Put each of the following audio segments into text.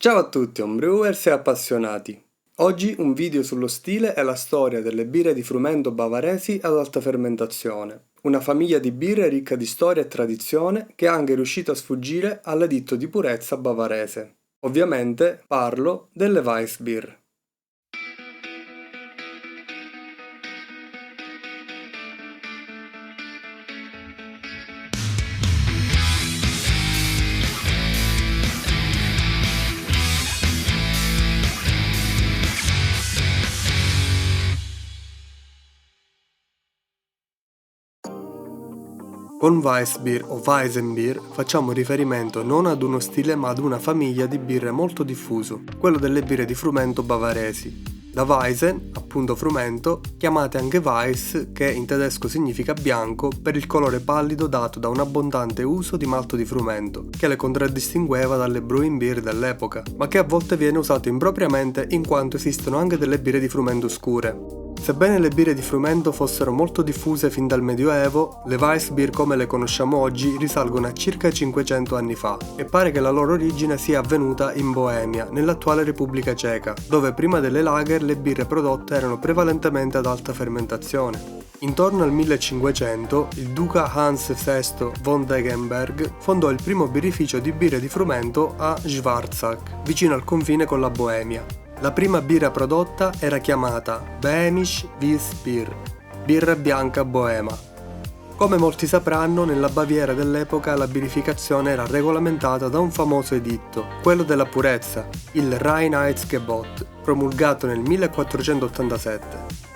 Ciao a tutti homebrewers e appassionati! Oggi un video sullo stile e la storia delle birre di frumento bavaresi ad alta fermentazione, una famiglia di birre ricca di storia e tradizione che è anche riuscita a sfuggire all'editto di purezza bavarese. Ovviamente parlo delle Weissbier. Con Weissbier o Weizenbier facciamo riferimento non ad uno stile ma ad una famiglia di birre molto diffuso, quello delle birre di frumento bavaresi. Da Weizen, appunto frumento, chiamate anche Weiss, che in tedesco significa bianco, per il colore pallido dato da un abbondante uso di malto di frumento, che le contraddistingueva dalle brewing beer dell'epoca, ma che a volte viene usato impropriamente in quanto esistono anche delle birre di frumento scure. Sebbene le birre di frumento fossero molto diffuse fin dal Medioevo, le Weissbier come le conosciamo oggi risalgono a circa 500 anni fa e pare che la loro origine sia avvenuta in Boemia, nell'attuale Repubblica Ceca, dove prima delle lager le birre prodotte erano prevalentemente ad alta fermentazione. Intorno al 1500 il duca Hans VI von Degenberg fondò il primo birrificio di birre di frumento a Schwarzach, vicino al confine con la Boemia. La prima birra prodotta era chiamata Boemisch Weissbier, birra bianca boema. Come molti sapranno, nella Baviera dell'epoca la birrificazione era regolamentata da un famoso editto, quello della purezza, il Reinheitsgebot, promulgato nel 1487.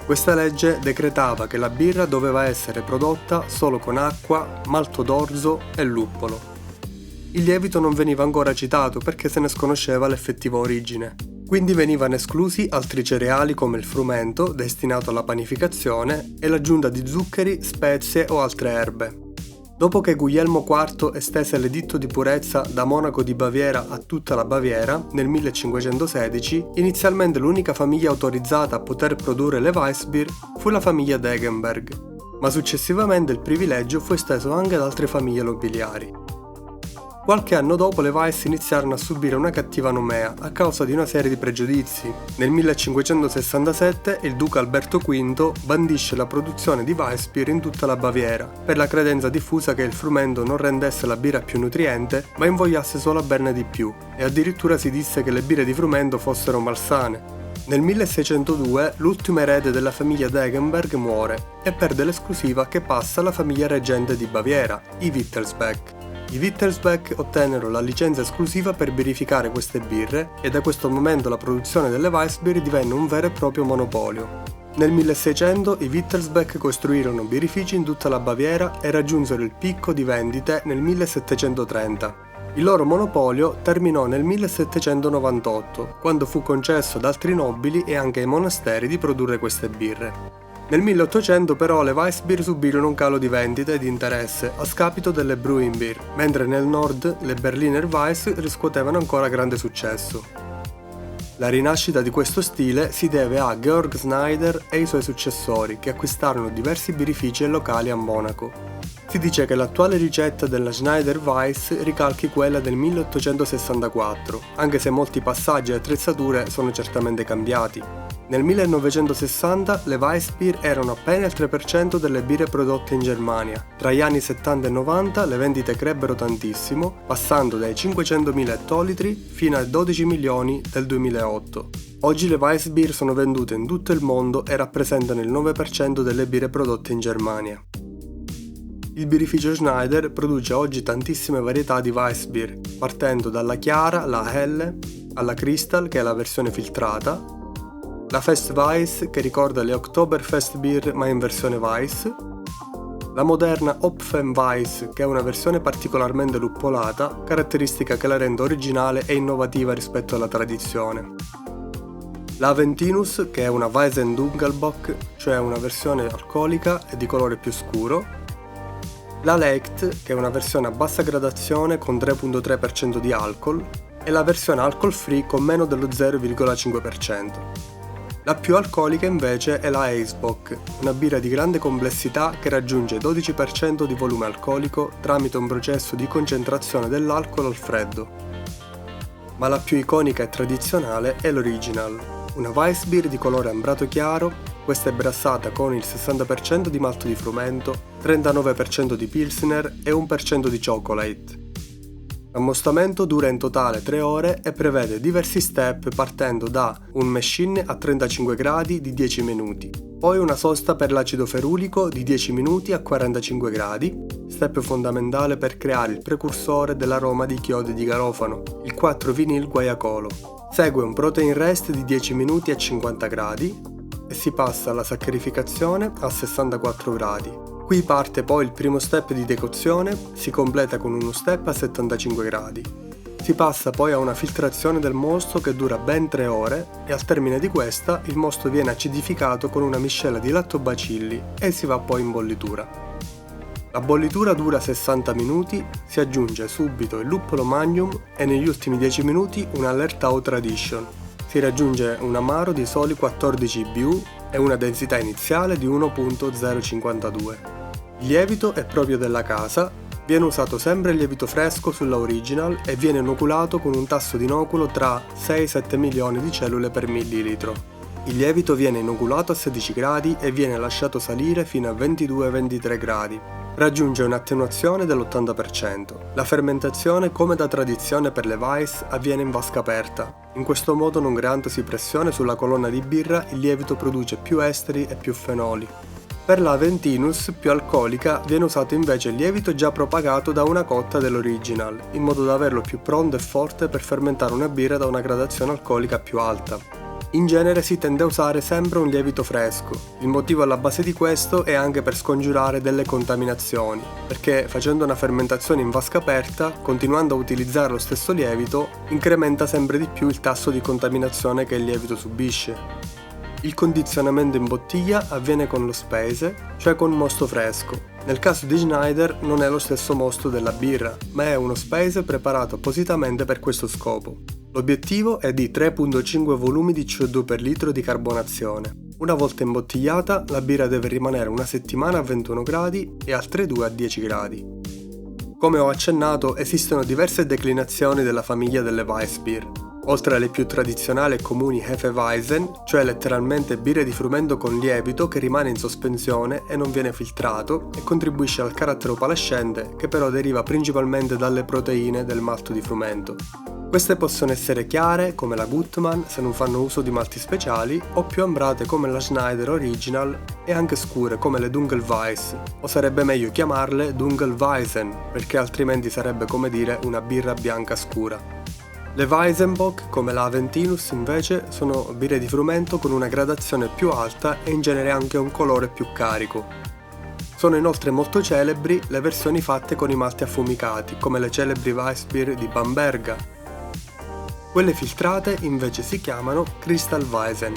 Questa legge decretava che la birra doveva essere prodotta solo con acqua, malto d'orzo e luppolo. Il lievito non veniva ancora citato perché se ne sconosceva l'effettiva origine. Quindi venivano esclusi altri cereali come il frumento, destinato alla panificazione, e l'aggiunta di zuccheri, spezie o altre erbe. Dopo che Guglielmo IV estese l'editto di purezza da Monaco di Baviera a tutta la Baviera, nel 1516, inizialmente l'unica famiglia autorizzata a poter produrre le Weissbier fu la famiglia Degenberg, ma successivamente il privilegio fu esteso anche ad altre famiglie nobiliari. Qualche anno dopo le Weiss iniziarono a subire una cattiva nomea a causa di una serie di pregiudizi. Nel 1567 il duca Alberto V bandisce la produzione di Weissbier in tutta la Baviera, per la credenza diffusa che il frumento non rendesse la birra più nutriente, ma invogliasse solo a berne di più, e addirittura si disse che le birre di frumento fossero malsane. Nel 1602 l'ultimo erede della famiglia Degenberg muore e perde l'esclusiva che passa alla famiglia reggente di Baviera, i Wittelsbach. I Wittelsbach ottennero la licenza esclusiva per birrificare queste birre e da questo momento la produzione delle Weissbier divenne un vero e proprio monopolio. Nel 1600 i Wittelsbach costruirono birrifici in tutta la Baviera e raggiunsero il picco di vendite nel 1730. Il loro monopolio terminò nel 1798, quando fu concesso ad altri nobili e anche ai monasteri di produrre queste birre. Nel 1800 però le Weissbier subirono un calo di vendite e di interesse a scapito delle brewing beer, mentre nel nord le Berliner Weiss riscuotevano ancora grande successo. La rinascita di questo stile si deve a Georg Schneider e i suoi successori, che acquistarono diversi birrifici e locali a Monaco. Si dice che l'attuale ricetta della Schneider Weiss ricalchi quella del 1864, anche se molti passaggi e attrezzature sono certamente cambiati. Nel 1960 le Weissbier erano appena il 3% delle birre prodotte in Germania. Tra gli anni 70 e 90 le vendite crebbero tantissimo, passando dai 500.000 ettolitri fino ai 12 milioni del 2008. Oggi le Weissbier sono vendute in tutto il mondo e rappresentano il 9% delle birre prodotte in Germania. Il birrificio Schneider produce oggi tantissime varietà di Weissbier, partendo dalla chiara, la helle, alla Crystal, che è la versione filtrata, la Festweiss, che ricorda le Oktoberfest Beer ma in versione Weiss, la moderna Hopfenweiss, che è una versione particolarmente luppolata, caratteristica che la rende originale e innovativa rispetto alla tradizione. La Aventinus, che è una Weizen Dunkelbock, cioè una versione alcolica e di colore più scuro, la Leicht, che è una versione a bassa gradazione con 3,3% di alcol, e la versione alcol free con meno dello 0,5%. La più alcolica invece è la Eisbock, una birra di grande complessità che raggiunge il 12% di volume alcolico tramite un processo di concentrazione dell'alcol al freddo. ma la più iconica e tradizionale è l'Original, una Weissbier di colore ambrato chiaro. Questa è brassata con il 60% di malto di frumento, 39% di Pilsner e 1% di chocolate. L'ammostamento dura in totale 3 ore e prevede diversi step partendo da un machine a 35 gradi di 10 minuti, poi una sosta per l'acido ferulico di 10 minuti a 45 gradi, step fondamentale per creare il precursore dell'aroma di chiodi di garofano, il 4-vinyl guaiacolo. Segue un protein rest di 10 minuti a 50 gradi e si passa alla saccharificazione a 64 gradi. Qui parte poi il primo step di decozione, si completa con uno step a 75 gradi. Si passa poi a una filtrazione del mosto che dura ben 3 ore e al termine di questa il mosto viene acidificato con una miscela di lattobacilli e si va poi in bollitura. La bollitura dura 60 minuti, si aggiunge subito il luppolo Magnum e negli ultimi 10 minuti un Alert Out Tradition. Si raggiunge un amaro di soli 14 IBU e una densità iniziale di 1.052. Il lievito è proprio della casa, viene usato sempre il lievito fresco sulla Original e viene inoculato con un tasso di inoculo tra 6-7 milioni di cellule per millilitro. Il lievito viene inoculato a 16 gradi e viene lasciato salire fino a 22-23 gradi. Raggiunge un'attenuazione dell'80%. La fermentazione, come da tradizione per le Weiss, avviene in vasca aperta. In questo modo, non creandosi pressione sulla colonna di birra, il lievito produce più esteri e più fenoli. Per la Aventinus, più alcolica, viene usato invece il lievito già propagato da una cotta dell'Original, in modo da averlo più pronto e forte per fermentare una birra da una gradazione alcolica più alta. In genere si tende a usare sempre un lievito fresco. Il motivo alla base di questo è anche per scongiurare delle contaminazioni, perché facendo una fermentazione in vasca aperta, continuando a utilizzare lo stesso lievito, incrementa sempre di più il tasso di contaminazione che il lievito subisce. Il condizionamento in bottiglia avviene con lo Speise, cioè con mosto fresco. Nel caso di Schneider non è lo stesso mosto della birra, ma è uno Speise preparato appositamente per questo scopo. L'obiettivo è di 3,5 volumi di CO2 per litro di carbonazione. Una volta imbottigliata, la birra deve rimanere una settimana a 21 gradi e altre 2 a 10 gradi. Come ho accennato, esistono diverse declinazioni della famiglia delle Weissbier. Oltre alle più tradizionali e comuni Hefeweizen, cioè letteralmente birre di frumento con lievito che rimane in sospensione e non viene filtrato e contribuisce al carattere opalescente che però deriva principalmente dalle proteine del malto di frumento. Queste possono essere chiare come la Gutmann se non fanno uso di malti speciali o più ambrate come la Schneider Original e anche scure come le Dunkelweiss, o sarebbe meglio chiamarle Dunkelweizen perché altrimenti sarebbe come dire una birra bianca scura. Le Weizenbock, come la Aventinus invece, sono birre di frumento con una gradazione più alta e in genere anche un colore più carico. Sono inoltre molto celebri le versioni fatte con i malti affumicati, come le celebri Weissbier di Bamberga. Quelle filtrate invece si chiamano Kristallweizen.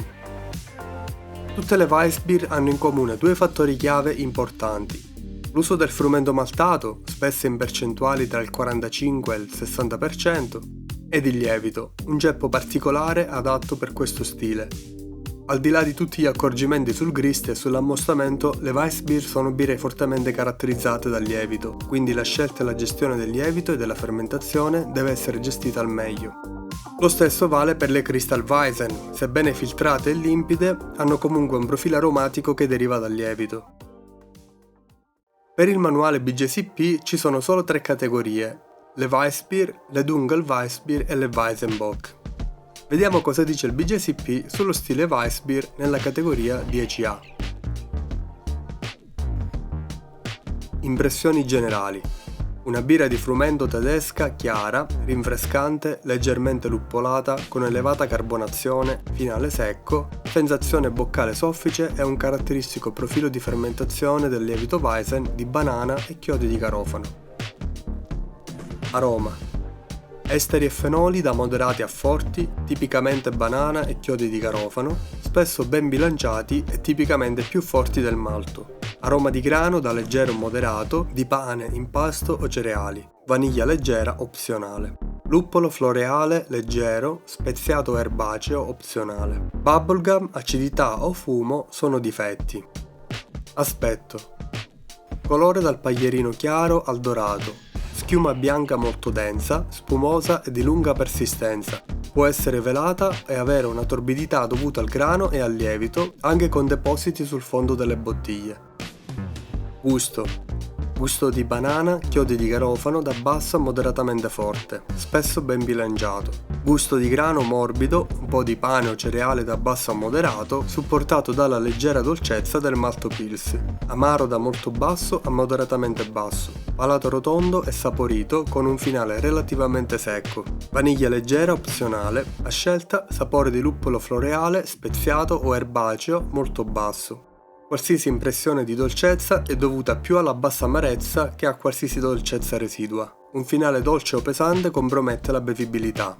Tutte le Weissbier hanno in comune 2 fattori chiave importanti. L'uso del frumento maltato, spesso in percentuali tra il 45 e il 60%, ed il lievito, un ceppo particolare adatto per questo stile. Al di là di tutti gli accorgimenti sul grist e sull'ammostamento, le Weissbier sono birre fortemente caratterizzate dal lievito, quindi la scelta e la gestione del lievito e della fermentazione deve essere gestita al meglio. Lo stesso vale per le Kristallweizen, sebbene filtrate e limpide, hanno comunque un profilo aromatico che deriva dal lievito. Per il manuale BJCP ci sono solo 3 categorie: le Weissbier, le Dunkelweißbier e le Weizenbock. Vediamo cosa dice il BJCP sullo stile Weissbier nella categoria 10A. Impressioni generali. Una birra di frumento tedesca chiara, rinfrescante, leggermente luppolata, con elevata carbonazione, finale secco, sensazione boccale soffice e un caratteristico profilo di fermentazione del lievito Weizen di banana e chiodi di garofano. Aroma. Esteri e fenoli da moderati a forti, tipicamente banana e chiodi di garofano, spesso ben bilanciati e tipicamente più forti del malto. Aroma di grano da leggero o moderato, di pane, impasto o cereali. Vaniglia leggera opzionale. Luppolo floreale leggero, speziato o erbaceo opzionale. Bubblegum, acidità o fumo sono difetti. Aspetto. Colore dal paglierino chiaro al dorato. Schiuma bianca molto densa, spumosa e di lunga persistenza. Può essere velata e avere una torbidità dovuta al grano e al lievito, anche con depositi sul fondo delle bottiglie. Gusto. Gusto di banana, chiodi di garofano da basso a moderatamente forte, spesso ben bilanciato. Gusto di grano morbido, un po' di pane o cereale da basso a moderato, supportato dalla leggera dolcezza del malto pils. Amaro da molto basso a moderatamente basso. Palato rotondo e saporito con un finale relativamente secco. Vaniglia leggera opzionale, a scelta sapore di luppolo floreale, speziato o erbaceo molto basso. Qualsiasi impressione di dolcezza è dovuta più alla bassa amarezza che a qualsiasi dolcezza residua. Un finale dolce o pesante compromette la bevibilità.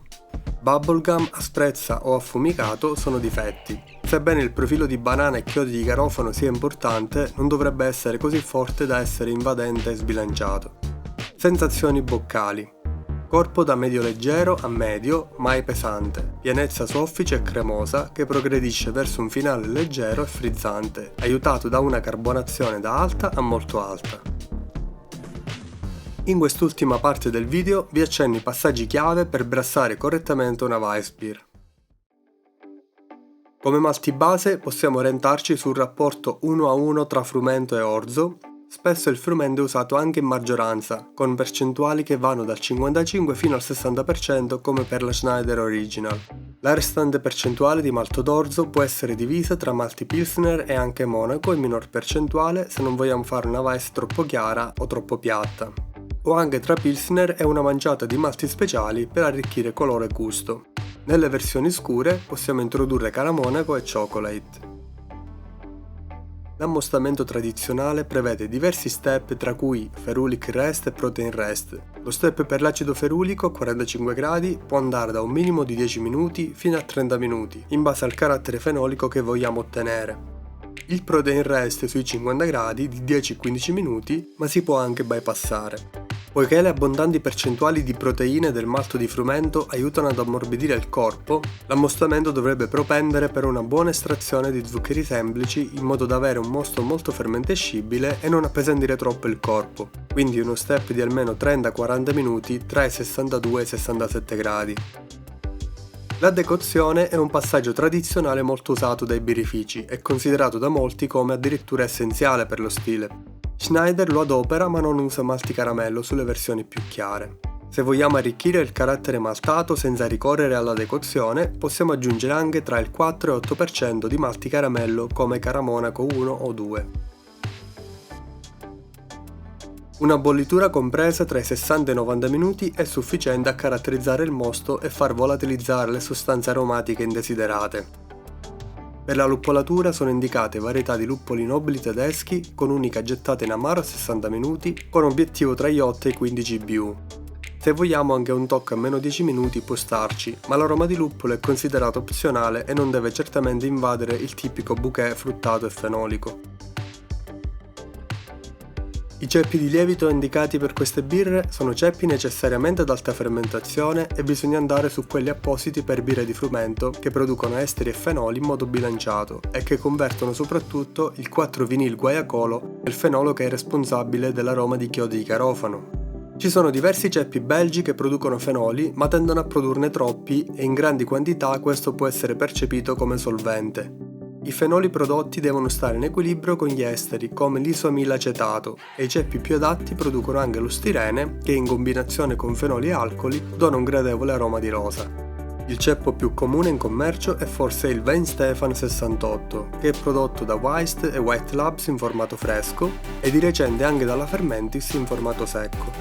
Bubblegum, asprezza o affumicato sono difetti. Sebbene il profilo di banana e chiodi di garofano sia importante, non dovrebbe essere così forte da essere invadente e sbilanciato. Sensazioni boccali. Corpo da medio leggero a medio, mai pesante. Pienezza soffice e cremosa che progredisce verso un finale leggero e frizzante, aiutato da una carbonazione da alta a molto alta. In quest'ultima parte del video vi accenno i passaggi chiave per brassare correttamente una Weissbier. Come malti base possiamo orientarci sul rapporto 1:1 tra frumento e orzo. Spesso il frumento è usato anche in maggioranza, con percentuali che vanno dal 55 fino al 60% come per la Schneider Original. La restante percentuale di malto d'orzo può essere divisa tra malti Pilsner e anche Monaco in minor percentuale se non vogliamo fare una Weiss troppo chiara o troppo piatta. O anche tra Pilsner e una manciata di malti speciali per arricchire colore e gusto. Nelle versioni scure possiamo introdurre Cara Monaco e Chocolate. L'ammostamento tradizionale prevede diversi step tra cui Ferulic Rest e Protein Rest. Lo step per l'acido ferulico a 45 gradi può andare da un minimo di 10 minuti fino a 30 minuti, in base al carattere fenolico che vogliamo ottenere. Il Protein Rest sui 50 gradi di 10-15 minuti, ma si può anche bypassare. Poiché le abbondanti percentuali di proteine del malto di frumento aiutano ad ammorbidire il corpo, l'ammostamento dovrebbe propendere per una buona estrazione di zuccheri semplici in modo da avere un mosto molto fermentescibile e non appesantire troppo il corpo, quindi uno step di almeno 30-40 minuti tra i 62 e i 67 gradi. La decozione è un passaggio tradizionale molto usato dai birrifici e considerato da molti come addirittura essenziale per lo stile. Schneider lo adopera ma non usa malti caramello sulle versioni più chiare. Se vogliamo arricchire il carattere maltato senza ricorrere alla decozione, possiamo aggiungere anche tra il 4 e l'8% di malti caramello come Cara Monaco 1 o 2. Una bollitura compresa tra i 60 e i 90 minuti è sufficiente a caratterizzare il mosto e far volatilizzare le sostanze aromatiche indesiderate. Per la luppolatura sono indicate varietà di luppoli nobili tedeschi con unica gettata in amaro a 60 minuti con obiettivo tra gli 8 e i 15 BU. Se vogliamo anche un tocco a meno 10 minuti può starci, ma l'aroma di luppolo è considerato opzionale e non deve certamente invadere il tipico bouquet fruttato e fenolico. I ceppi di lievito indicati per queste birre sono ceppi necessariamente ad alta fermentazione e bisogna andare su quelli appositi per birre di frumento che producono esteri e fenoli in modo bilanciato e che convertono soprattutto il 4-vinil guaiacolo nel fenolo che è responsabile dell'aroma di chiodi di garofano. Ci sono diversi ceppi belgi che producono fenoli ma tendono a produrne troppi e in grandi quantità questo può essere percepito come solvente. I fenoli prodotti devono stare in equilibrio con gli esteri, come l'isoamilacetato, e i ceppi più adatti producono anche lo stirene, che in combinazione con fenoli e alcoli dona un gradevole aroma di rosa. Il ceppo più comune in commercio è forse il Weihenstephan 68, che è prodotto da Weist e White Labs in formato fresco e di recente anche dalla Fermentis in formato secco.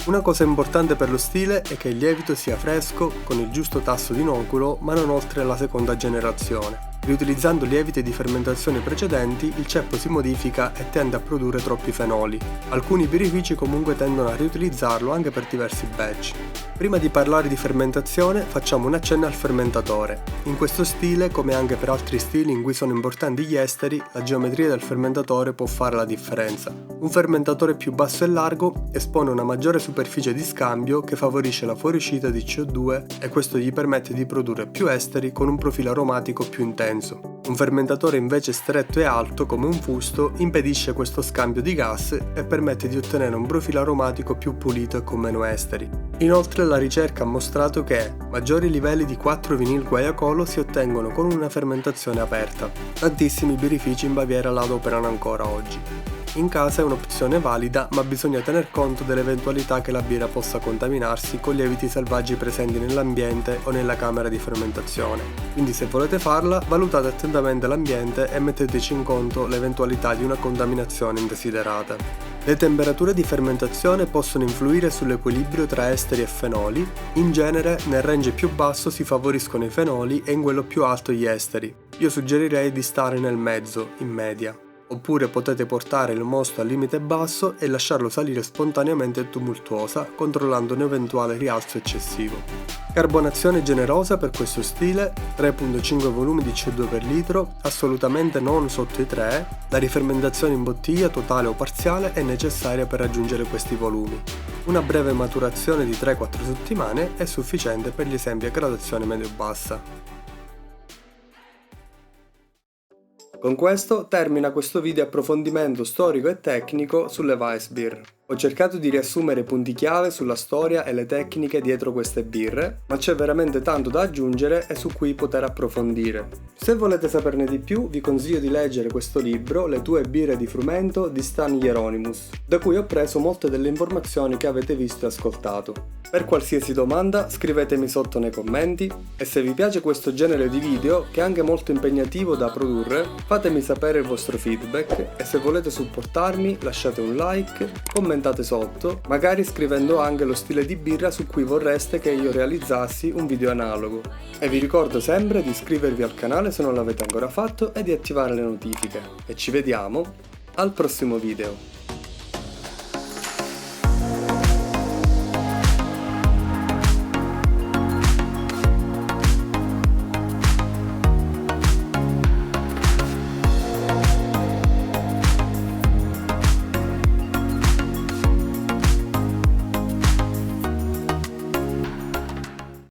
Una cosa importante per lo stile è che il lievito sia fresco, con il giusto tasso di inoculo, ma non oltre la seconda generazione. Riutilizzando lieviti di fermentazione precedenti, il ceppo si modifica e tende a produrre troppi fenoli. Alcuni birrifici comunque tendono a riutilizzarlo anche per diversi batch. Prima di parlare di fermentazione, facciamo un accenno al fermentatore. In questo stile, come anche per altri stili in cui sono importanti gli esteri, la geometria del fermentatore può fare la differenza. Un fermentatore più basso e largo espone una maggiore superficie di scambio che favorisce la fuoriuscita di CO2 e questo gli permette di produrre più esteri con un profilo aromatico più intenso. denso. Un fermentatore invece stretto e alto, come un fusto, impedisce questo scambio di gas e permette di ottenere un profilo aromatico più pulito e con meno esteri. Inoltre la ricerca ha mostrato che maggiori livelli di 4-vinil-guaiacolo si ottengono con una fermentazione aperta. Tantissimi birrifici in Baviera la adoperano ancora oggi. In casa è un'opzione valida, ma bisogna tener conto dell'eventualità che la birra possa contaminarsi con lieviti selvaggi presenti nell'ambiente o nella camera di fermentazione. Quindi se volete farla, valutate attentamente l'ambiente e metteteci in conto l'eventualità di una contaminazione indesiderata. Le temperature di fermentazione possono influire sull'equilibrio tra esteri e fenoli. In genere, nel range più basso si favoriscono i fenoli e in quello più alto gli esteri. Io suggerirei di stare nel mezzo, in media. Oppure potete portare il mosto al limite basso e lasciarlo salire spontaneamente e tumultuosa, controllando un eventuale rialzo eccessivo. Carbonazione generosa per questo stile, 3,5 volumi di CO2 per litro, assolutamente non sotto i 3, la rifermentazione in bottiglia totale o parziale è necessaria per raggiungere questi volumi. Una breve maturazione di 3-4 settimane è sufficiente per gli esempi a gradazione medio-bassa. Con questo termina questo video approfondimento storico e tecnico sulle Weissbier. Ho cercato di riassumere i punti chiave sulla storia e le tecniche dietro queste birre, ma c'è veramente tanto da aggiungere e su cui poter approfondire. Se volete saperne di più, vi consiglio di leggere questo libro, Le tue birre di frumento di Stan Hieronymus, da cui ho preso molte delle informazioni che avete visto e ascoltato. Per qualsiasi domanda scrivetemi sotto nei commenti e se vi piace questo genere di video, che è anche molto impegnativo da produrre, fatemi sapere il vostro feedback e se volete supportarmi lasciate un like, commentate sotto, magari scrivendo anche lo stile di birra su cui vorreste che io realizzassi un video analogo. E vi ricordo sempre di iscrivervi al canale se non l'avete ancora fatto e di attivare le notifiche. E ci vediamo al prossimo video.